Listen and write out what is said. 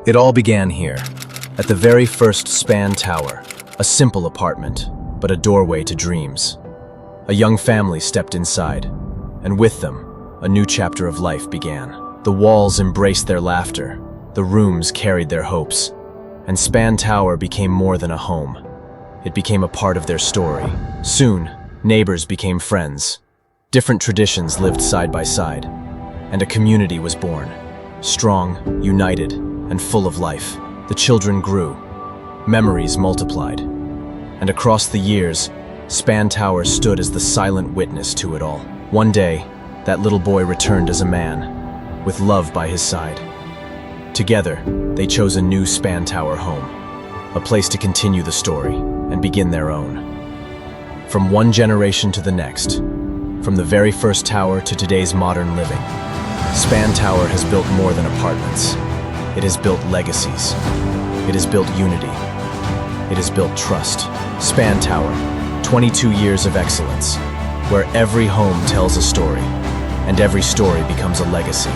It all began here, at the very first Span Tower, a simple apartment, but a doorway to dreams. A young family stepped inside, and with them, a new chapter of life began. The walls embraced their laughter, the rooms carried their hopes, and Span Tower became more than a home. It became a part of their story. Soon, neighbors became friends. Different traditions lived side by side, and a community was born. Strong, united, and full of life. The children grew, memories multiplied, and across the years, Span Tower stood as the silent witness to it all. One day, that little boy returned as a man, with love by his side. Together, they chose a new Span Tower home, a place to continue the story and begin their own. From one generation to the next, from the very first tower to today's modern living, Span Tower has built more than apartments. It has built legacies. It has built unity. It has built trust. Span Tower, 22 years of excellence, where every home tells a story, and every story becomes a legacy.